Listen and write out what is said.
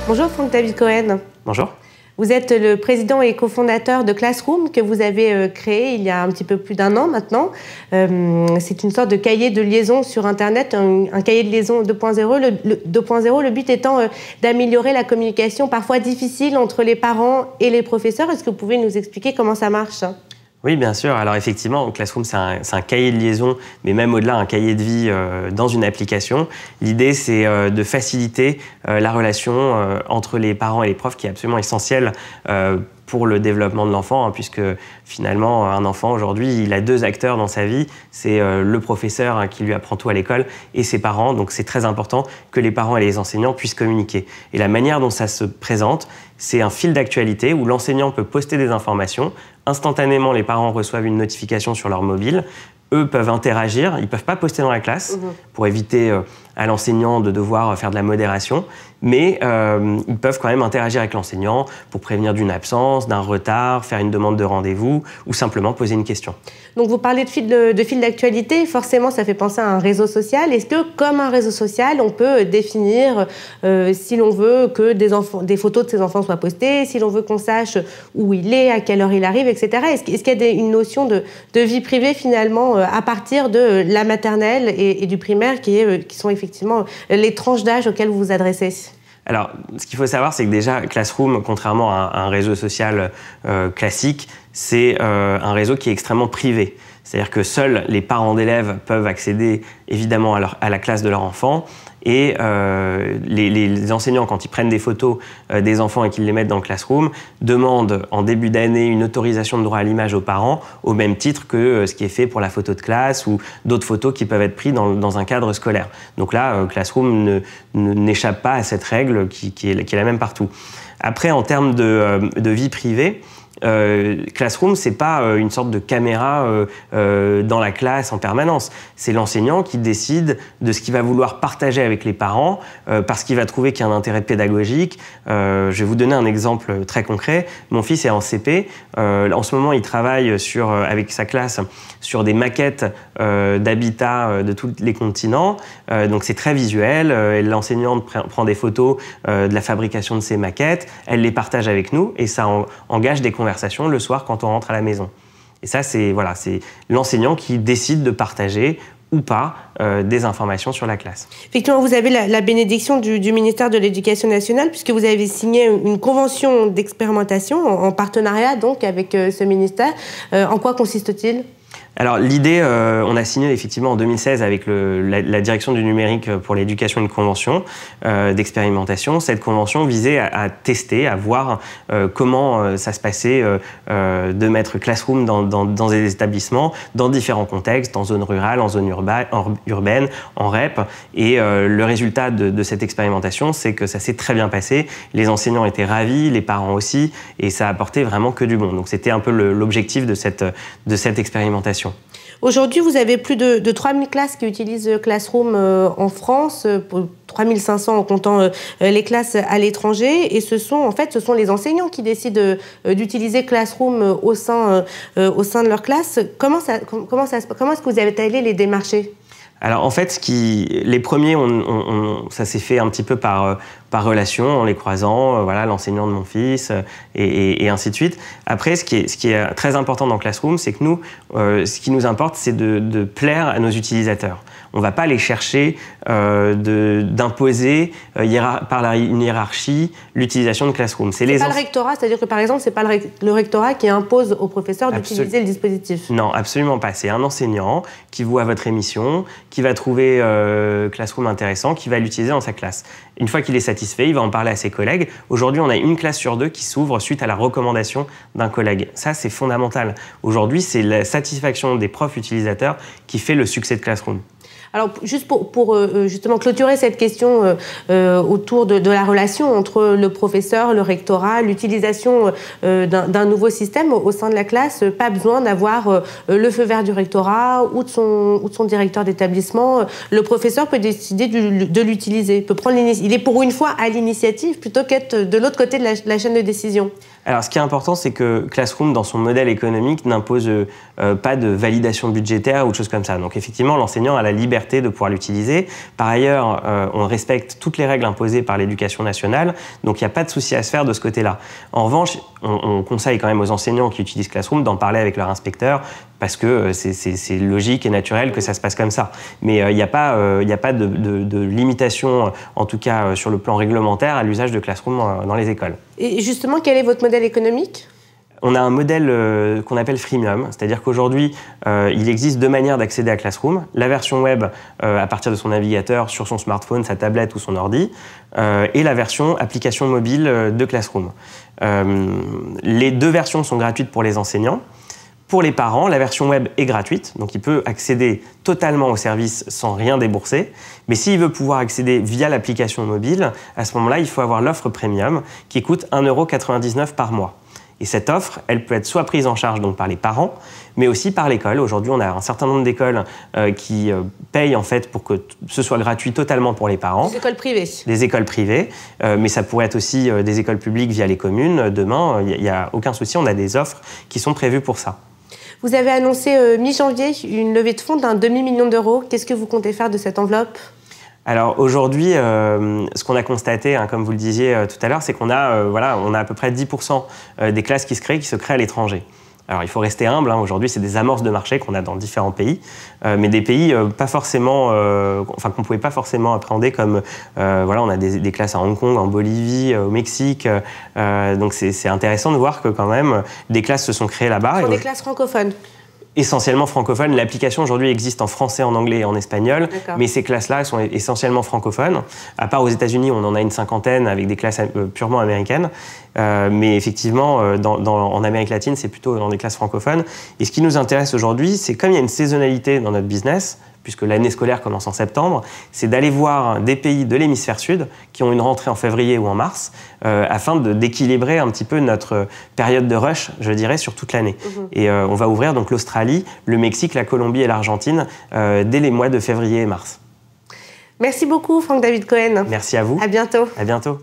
Bonjour Franck-David Cohen. Bonjour. Vous êtes le président et cofondateur de Classroom que vous avez créé il y a un petit peu plus d'un an maintenant. C'est une sorte de cahier de liaison sur Internet, un cahier de liaison 2.0. Le but étant d'améliorer la communication parfois difficile entre les parents et les professeurs. Est-ce que vous pouvez nous expliquer comment ça marche ? Oui, bien sûr. Alors effectivement, Classroom, c'est un cahier de liaison, mais même au-delà, un cahier de vie dans une application. L'idée, c'est de faciliter la relation entre les parents et les profs, qui est absolument essentielle pour le développement de l'enfant, puisque finalement, un enfant, aujourd'hui, il a deux acteurs dans sa vie. C'est le professeur qui lui apprend tout à l'école et ses parents. Donc c'est très important que les parents et les enseignants puissent communiquer. Et la manière dont ça se présente, c'est un fil d'actualité où l'enseignant peut poster des informations. Instantanément, les parents reçoivent une notification sur leur mobile. Eux peuvent interagir, ils ne peuvent pas poster dans la classe pour éviter à l'enseignant de devoir faire de la modération, mais ils peuvent quand même interagir avec l'enseignant pour prévenir d'une absence, d'un retard, faire une demande de rendez-vous ou simplement poser une question. Donc vous parlez de fil d'actualité, forcément ça fait penser à un réseau social. Est-ce que comme un réseau social, on peut définir si l'on veut que des photos de ses enfants soient postées, si l'on veut qu'on sache où il est, à quelle heure il arrive, etc. Est-ce qu'il y a une notion de vie privée finalement à partir de la maternelle et du primaire qui sont effectivement les tranches d'âge auxquelles vous vous adressez ? Alors, ce qu'il faut savoir, c'est que déjà, Classroom, contrairement à un réseau social classique, c'est un réseau qui est extrêmement privé. C'est-à-dire que seuls les parents d'élèves peuvent accéder, évidemment, à la classe de leur enfant. Et les enseignants, quand ils prennent des photos des enfants et qu'ils les mettent dans le Classroom, demandent en début d'année une autorisation de droit à l'image aux parents, au même titre que ce qui est fait pour la photo de classe ou d'autres photos qui peuvent être prises dans un cadre scolaire. Donc là, Classroom n'échappe pas à cette règle qui est la même partout. Après, en termes de vie privée, Classroom, c'est pas une sorte de caméra dans la classe en permanence. C'est l'enseignant qui décide de ce qu'il va vouloir partager avec les parents parce qu'il va trouver qu'il y a un intérêt pédagogique. Je vais vous donner un exemple très concret. Mon fils est en CP. En ce moment, il travaille avec sa classe sur des maquettes d'habitat de tous les continents. Donc c'est très visuel. L'enseignante prend des photos de la fabrication de ces maquettes. Elle les partage avec nous et ça engage des conversations le soir quand on rentre à la maison. Et ça, c'est l'enseignant qui décide de partager ou pas des informations sur la classe. Effectivement, vous avez la bénédiction du ministère de l'Éducation nationale puisque vous avez signé une convention d'expérimentation en partenariat donc avec ce ministère. En quoi consiste-t-il ? Alors l'idée, on a signé effectivement en 2016 avec la direction du numérique pour l'éducation une convention d'expérimentation. Cette convention visait à tester, à voir comment ça se passait de mettre Classroom dans des établissements, dans différents contextes, en zone rurale, en zone urbaine, en REP. Et le résultat de cette expérimentation, c'est que ça s'est très bien passé. Les enseignants étaient ravis, les parents aussi, et ça a apporté vraiment que du bon. Donc c'était un peu l'objectif de cette expérimentation. Aujourd'hui, vous avez plus de 3000 classes qui utilisent Classroom en France, 3500 en comptant les classes à l'étranger. Et ce sont les enseignants qui décident d'utiliser Classroom au sein de leur classe. Comment est-ce que vous avez allé les démarcher ? Alors en fait, les premiers, ça s'est fait un petit peu par relation, en les croisant, l'enseignant de mon fils, et ainsi de suite. Après, ce qui est très important dans Classroom, c'est que nous, ce qui nous importe, c'est de plaire à nos utilisateurs. On ne va pas les chercher d'imposer par une hiérarchie l'utilisation de Classroom. C'est pas le rectorat, c'est-à-dire que par exemple, c'est pas le rectorat qui impose aux professeurs d'utiliser le dispositif. Non, absolument pas. C'est un enseignant qui voit votre émission, qui va trouver Classroom intéressant, qui va l'utiliser dans sa classe. Une fois qu'il est satisfait, il va en parler à ses collègues. Aujourd'hui, on a une classe sur deux qui s'ouvre suite à la recommandation d'un collègue. Ça, c'est fondamental. Aujourd'hui, c'est la satisfaction des profs utilisateurs qui fait le succès de Classroom. Alors, juste pour justement clôturer cette question autour de la relation entre le professeur, le rectorat, l'utilisation d'un nouveau système au sein de la classe, pas besoin d'avoir le feu vert du rectorat ou de son directeur d'établissement. Le professeur peut décider de l'utiliser, il est pour une fois à l'initiative plutôt qu'être de l'autre côté de la chaîne de décision. Alors, ce qui est important, c'est que Classroom, dans son modèle économique, n'impose pas de validation budgétaire ou de choses comme ça. Donc, effectivement, l'enseignant a la liberté de pouvoir l'utiliser. Par ailleurs, on respecte toutes les règles imposées par l'Éducation nationale, donc il n'y a pas de souci à se faire de ce côté-là. En revanche, on conseille quand même aux enseignants qui utilisent Classroom d'en parler avec leur inspecteur, parce que c'est logique et naturel que ça se passe comme ça. Mais il n'y a pas de limitation, en tout cas sur le plan réglementaire, à l'usage de Classroom dans les écoles. Et justement, quel est votre modèle économique ? On a un modèle qu'on appelle freemium, c'est-à-dire qu'aujourd'hui, il existe 2 manières d'accéder à Classroom. La version web à partir de son navigateur, sur son smartphone, sa tablette ou son ordi, et la version application mobile de Classroom. Les 2 versions sont gratuites pour les enseignants. Pour les parents, la version web est gratuite, donc il peut accéder totalement au service sans rien débourser. Mais s'il veut pouvoir accéder via l'application mobile, à ce moment-là, il faut avoir l'offre premium qui coûte 1,99 € par mois. Et cette offre, elle peut être soit prise en charge donc par les parents, mais aussi par l'école. Aujourd'hui, on a un certain nombre d'écoles qui payent en fait pour que ce soit gratuit totalement pour les parents. Des écoles privées. Des écoles privées, mais ça pourrait être aussi des écoles publiques via les communes. Demain, il n'y a aucun souci, on a des offres qui sont prévues pour ça. Vous avez annoncé mi-janvier une levée de fonds d'1 demi-million d'euros. Qu'est-ce que vous comptez faire de cette enveloppe ? Alors aujourd'hui, ce qu'on a constaté, hein, comme vous le disiez tout à l'heure, c'est qu'on a, on a à peu près 10% des classes qui se créent à l'étranger. Alors il faut rester humble, hein. Aujourd'hui c'est des amorces de marché qu'on a dans différents pays, mais des pays pas forcément, qu'on ne pouvait pas forcément appréhender comme, on a des classes à Hong Kong, en Bolivie, au Mexique, donc c'est intéressant de voir que quand même des classes se sont créées là-bas. Ce sont des classes francophones. Essentiellement francophone. L'application aujourd'hui existe en français, en anglais et en espagnol, mais ces classes-là sont essentiellement francophones. À part aux États-Unis, on en a une 50aine avec des classes purement américaines, mais effectivement, en Amérique latine, c'est plutôt dans des classes francophones. Et ce qui nous intéresse aujourd'hui, c'est comme il y a une saisonnalité dans notre business, puisque l'année scolaire commence en septembre, c'est d'aller voir des pays de l'hémisphère sud qui ont une rentrée en février ou en mars, afin d'équilibrer un petit peu notre période de rush, je dirais, sur toute l'année. Et on va ouvrir donc l'Australie, le Mexique, la Colombie et l'Argentine dès les mois de février et mars. Merci beaucoup, Franck David Cohen. Merci à vous. À bientôt. À bientôt.